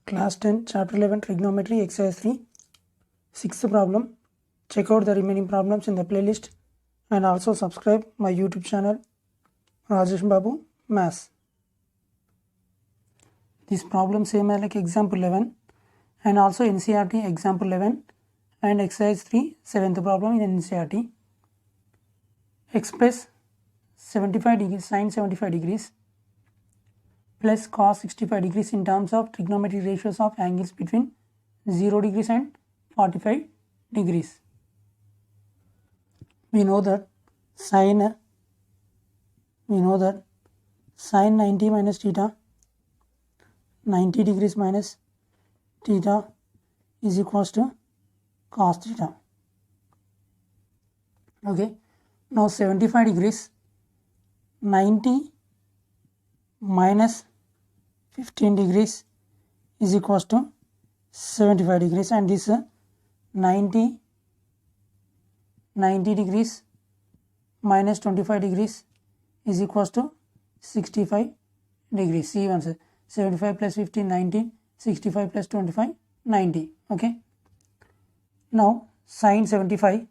Class 10, Chapter 11, Trigonometry, Exercise 3. Sixth problem. Check out the remaining problems in the playlist and also subscribe my YouTube channel, Rajesh Babu Maths. This problem same as like example 11 and also NCERT example 11 and exercise 3, 7th problem in NCERT. Express 75 degrees, sin 75 degrees plus cos 65 degrees in terms of trigonometric ratios of angles between 0 degrees and 45 degrees. We know that sin 90 minus theta, 90 degrees minus theta is equals to cos theta. Okay, now 75 degrees, 90 minus 15 degrees is equals to 75 degrees, and this 90 degrees minus 25 degrees is equals to 65 degrees. See once 75 plus 15 90, 65 plus 25 90. Okay, now sin 75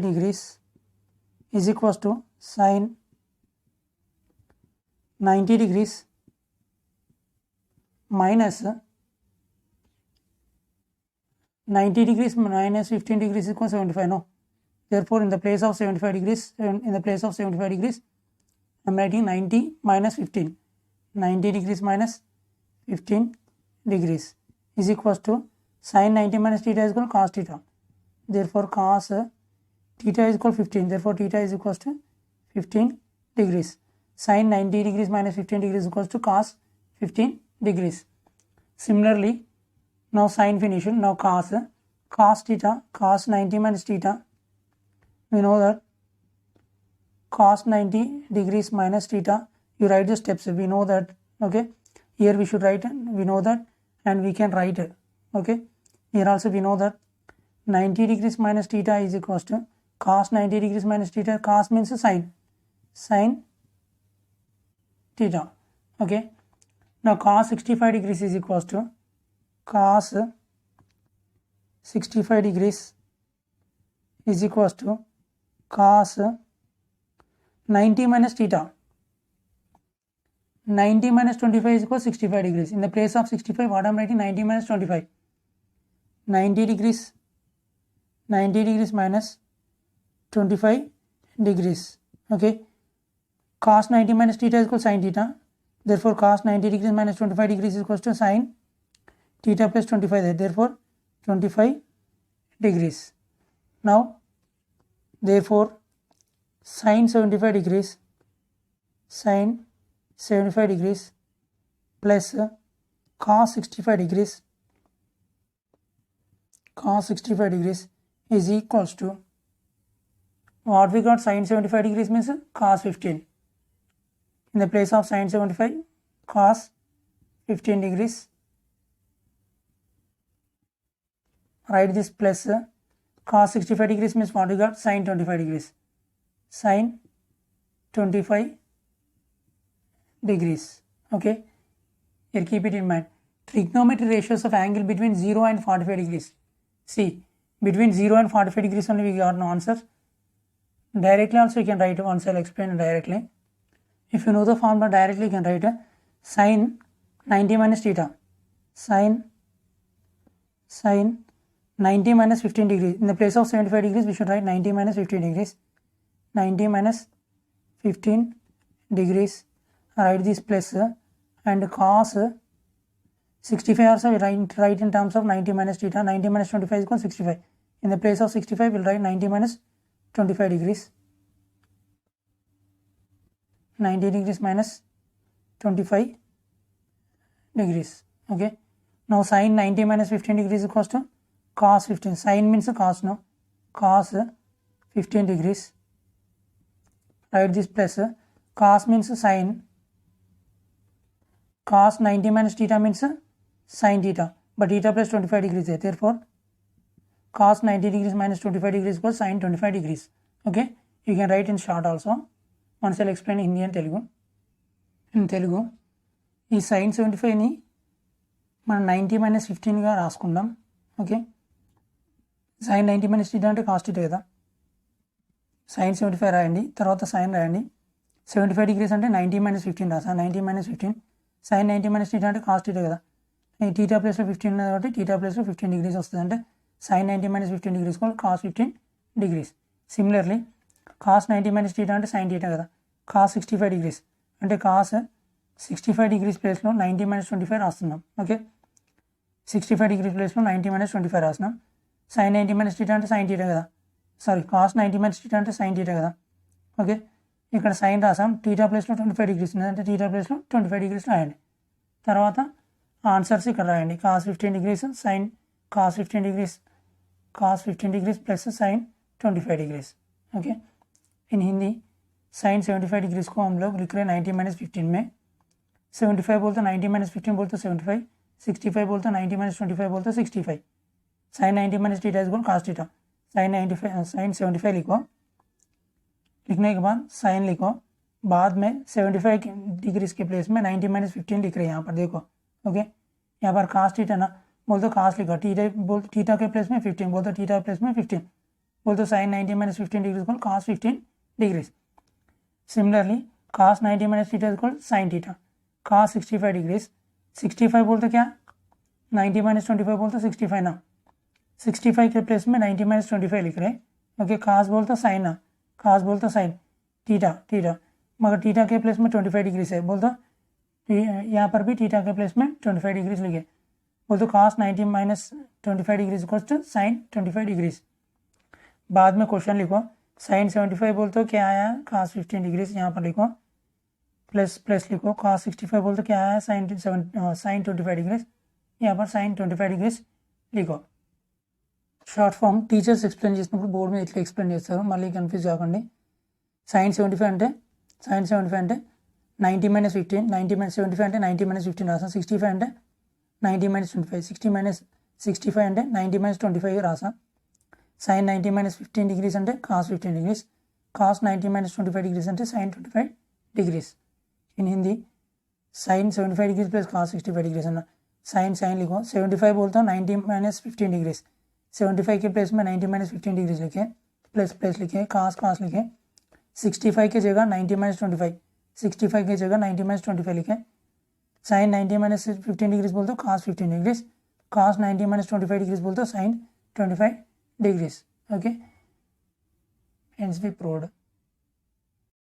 degrees is equals to sin 90 degrees minus 90 degrees minus 15 degrees is equal to 75. No, therefore in the place of 75 degrees, I am writing 90 minus 15. 90 degrees minus 15 degrees is equals to sin 90 minus theta is equal to cos theta. Therefore cos theta is equal to 15. Therefore theta is equals to 15 degrees. Sin 90 degrees minus 15 degrees is equals to cos 15 degrees. Similarly, now sin finish. Now cos theta, cos 90 minus theta. We know that cos 90 degrees minus theta. You write the steps. We know that. Okay, here we should write. We know that, and we can write it. Okay, here also we know that 90 degrees minus theta is equals to cos 90 degrees minus theta. Cos means sin theta. Okay, now cos 65 degrees is equals to cos 65 degrees is equals to cos 90 minus theta. 90 minus 25 is equal to 65 degrees. In the place of 65, what I am writing? 90 minus 25. 90 degrees minus 25 degrees. Okay, cos 90 minus theta is equal to sin theta. Therefore cos 90 degrees minus 25 degrees is equal to sin theta plus 25 there. Therefore 25 degrees. Now therefore sin 75 degrees plus cos 65 degrees is equals to what we got? Sin 75 degrees means cos 15. In the place of sin 75, cos 15 degrees. Write this plus cos 65 degrees means what we got? Sin 25 degrees. Sin 25 degrees. Okay, here keep it in mind. Trigonometry ratios of angle between 0 and 45 degrees. See, between 0 and 45 degrees only we got no answer. Directly also you can write once I'll explain directly. If you know the formula directly you can write sin 90 minus theta. Sin 90 minus 15 degrees. In the place of 75 degrees we should write 90 minus 15 degrees. 90 minus 15 degrees. Write this plus and cos 65 also we write in terms of 90 minus theta. 90 minus 25 is equal to 65. In the place of 65 we'll write 90 minus 25 degrees. 90 degrees minus 25 degrees. Okay, now sin 90 minus 15 degrees is equals to cos 15. Sin means cos. No, cos 15 degrees. Write this plus cos means sin. Cos 90 minus theta means sin theta, but theta plus 25 degrees there. Therefore cos 90 degrees minus 25 degrees equals sin 25 degrees. Okay, you can write in short also. Once I'll explain Hindi and Telugu. In Telugu, ఈ sine 75ని మనం 90 minus 15గా రాసుకుందాం. Okay, sine 90 minus theta అంటే cos theta కదా. Sine 75 రాయండి, తర్వాత sign రాయండి. 75 డిగ్రీస్ అంటే 90 మైనస్ 15 రాసా. 90 మైనస్ 15 సైన్ 90 మైనస్ టీటా అంటే కాస్ టీటా కదా. ఈ టీటా ప్లేస్లో 15 ఉంది కాబట్టి టీటా ప్లేస్లో 15 డిగ్రీస్ వస్తుంది. అంటే sine 90 minus 15 degrees cos 15 degrees. Similarly cos 90 minus theta అంటే సైన్ టీటా కదా. కాస్ 65 డిగ్రీస్ అంటే కాస్ 65 డిగ్రీస్ ప్లేస్లో 90 మైనస్ 25 రాస్తున్నాం. ఓకే, 65 డిగ్రీస్ ప్లేస్లో 90 మైనస్ 25 రాస్తున్నాం. సైన్ 90 మైనస్ టీటా అంటే సైన్ టీటా కదా. సారీ, కాస్ 90 మైనస్ టీటా అంటే సైన్ టీటా కదా. ఓకే, ఇక్కడ సైన్ రాసాం. టీటా ప్లేస్లో 25 డిగ్రీస్ ఉంది అంటే టీటా ప్లేస్లో 25 డిగ్రీస్ రాయండి. తర్వాత ఆన్సర్స్ ఇక్కడ రాయండి. Cos 15 degrees sine cos 15 degrees cos 15 degrees plus sine 25 degrees. Okay, in Hindi sine 75 degrees को हम लोग लिख रहे हैं 90 माइनस 15 में. 75 बोलते 90 माइनस 15 बोलते 75, 65 बोलते 90 माइनस 25 बोलते 65. Sine 90 minus theta is cos theta. Sine 95 sine 75 लिखो, लिखने के बाद साइन लिखो, बाद में 75 डिग्रीज के प्लेस में 90 माइनस 15 लिख रहे हैं यहाँ पर देखो. ओके, यहाँ पर cos टीटा ना बोल तो cos लिखा, टीटा बोल टीटा के प्लेस में 15 बोल तो टीटा के प्लेस में 15 बोल तो साइन 90 माइनस 15 डिग्रीज को cos 15 degrees. Similarly cos 90 minus theta is sine theta. cos 65 degrees 65 बोलते क्या 90 माइनस 25 बोलते 65 ना, 65 के प्लेस में 90 माइनस 25 लिख रहे. ओके, cos बोलते साइन ना, cos बोलते साइन टीटा टीटा मगर टीटा के प्लेस में 25 डिग्रीज है बोल तो यहाँ पर भी टीटा के प्लेस में 25 डिग्रीज लिखे बोल तो cos 90 minus 25 degrees equals to sine 25 degrees. बाद में क्वेश्चन लिखो, साइन 75 बोल तो क्या आया cos 15 डिग्रीज यहाँ पर लिखो, प्लस प्लस लिखो, cos 65 बोल तो क्या आया साइन 25 डिग्रीज यहाँ पर साइन 25 डिग्रीज लिखो. షార్ట్ ఫామ్ టీచర్స్ ఎక్స్ప్లెయిన్ చేసినప్పుడు బోర్డు మీద ఇట్లా ఎక్స్ప్లెయిన్ చేస్తారు, మళ్ళీ కన్ఫ్యూజ్ కాకండి. సైన్ 75 అంటే 90 మైనస్ 15, 90 మైనస్ 75 అంటే 90 మైనస్ 15 రాసాం. 65 అంటే 90 మైనస్ 25, 60 మైనస్ 65 అంటే 90 మైనస్ 25 రాసాం. సైన్ 90 మైనస్ 15 డిగ్రీస్ అంటే cos 15 degrees, cos 90 minus 25 degrees అంటే sin 25 degrees. In Hindi sine 75 degrees plus cos 65 degrees है ना. साइन लिखो, 75 बोलता हूँ 90 माइनस 15 डिग्रीज, 75 के प्लेस में 90 माइनस 15 डिग्रीज लिखे, प्लस प्लस लिखे, cos लिखे, 65 की जगह 90 माइनस 25, 65 की जगह 90 माइनस 25 लिखे. साइन 90 माइनस 15 डिग्रीज बोलते cos 15 degrees, cos 90 minus 25 degrees बोलते sine 25 degrees. Okay, hence we proved.